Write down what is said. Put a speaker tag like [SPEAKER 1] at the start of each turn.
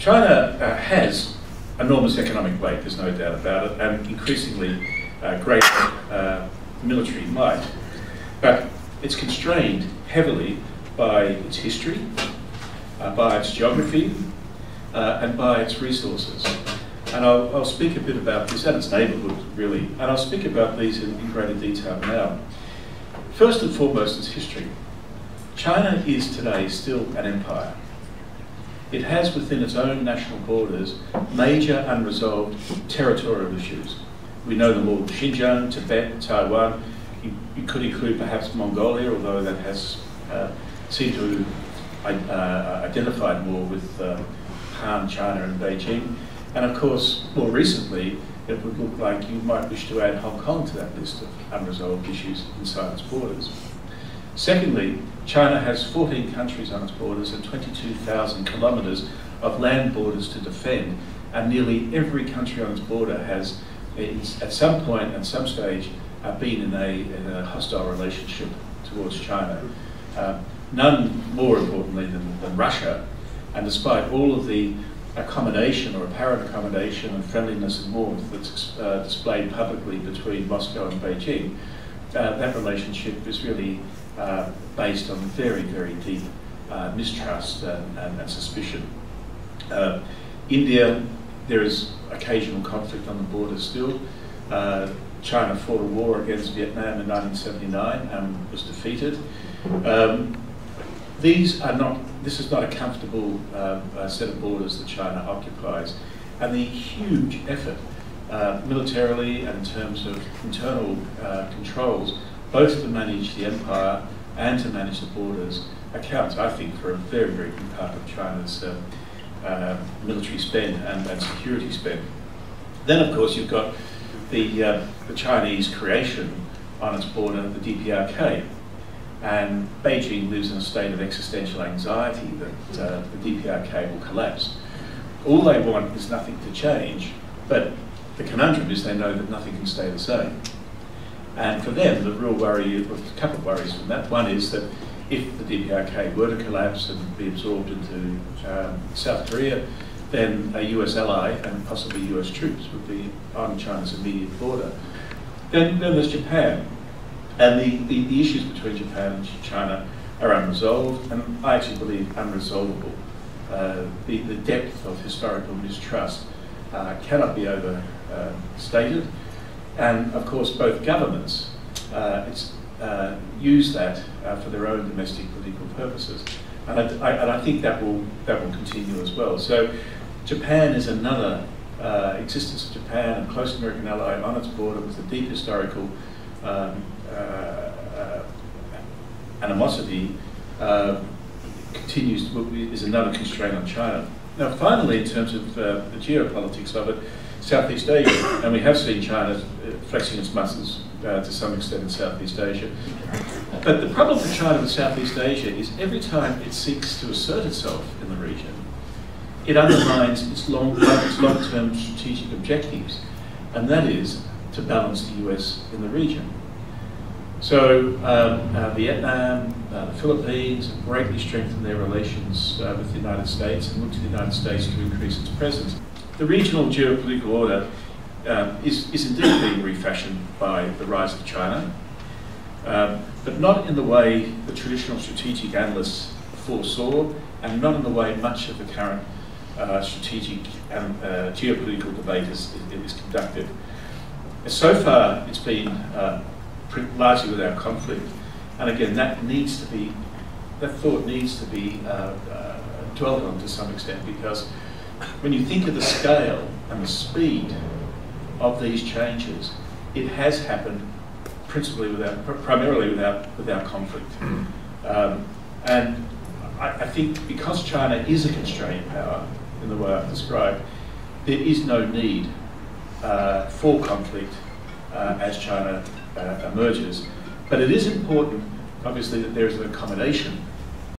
[SPEAKER 1] China has enormous economic weight, there's no doubt about it, and increasingly great military might. But it's constrained heavily by its history, by its geography, and by its resources. And I'll speak a bit about this, and its neighbourhood, really, and I'll speak about these in greater detail now. First and foremost, its history. China is today still an empire. It has within its own national borders major unresolved territorial issues. We know them all: Xinjiang, Tibet, Taiwan. You could include perhaps Mongolia, although that has seemed to identify more with Han, China and Beijing. And of course, more recently, it would look like you might wish to add Hong Kong to that list of unresolved issues inside its borders. Secondly, China has 14 countries on its borders and 22,000 kilometres of land borders to defend, and nearly every country on its border has, at some point, at some stage, been in a hostile relationship towards China. None more importantly than Russia, and despite all of the accommodation or apparent accommodation and friendliness and warmth that's displayed publicly between Moscow and Beijing, that relationship is really based on very, very deep mistrust and suspicion. India, there is occasional conflict on the border still. China fought a war against Vietnam in 1979 and was defeated. This is not a comfortable set of borders that China occupies, and the huge effort militarily and in terms of internal controls, both to manage the empire and to manage the borders, accounts, I think, for a very, very big part of China's military spend and security spend. Then, of course, you've got the Chinese creation on its border, the DPRK. And Beijing lives in a state of existential anxiety that the DPRK will collapse. All they want is nothing to change, but the conundrum is they know that nothing can stay the same. And for them, the real worry, well, a couple of worries from that. One is that if the DPRK were to collapse and be absorbed into South Korea, then a US ally and possibly US troops would be on China's immediate border. Then there's Japan. And the issues between Japan and China are unresolved, and I actually believe unresolvable. The depth of historical mistrust cannot be overstated, and of course both governments use that for their own domestic political purposes, and I think that will continue as well. So Japan is another existence of Japan, a close American ally on its border with a deep historical animosity, is another constraint on China. Now finally, in terms of the geopolitics of it, Southeast Asia, and we have seen China flexing its muscles to some extent in Southeast Asia. But the problem for China with Southeast Asia is every time it seeks to assert itself in the region, it undermines its long-term strategic objectives, and that is to balance the US in the region. So Vietnam, the Philippines have greatly strengthened their relations with the United States and look to the United States to increase its presence. The regional geopolitical order is indeed being refashioned by the rise of China, but not in the way the traditional strategic analysts foresaw, and not in the way much of the current strategic and geopolitical debate is conducted. So far, it's been largely without conflict, and again, that thought needs to be dwelt on to some extent, because when you think of the scale and the speed of these changes, it has happened primarily without conflict. And I think because China is a constrained power in the way I've described, there is no need for conflict as China emerges. But it is important, obviously, that there is an accommodation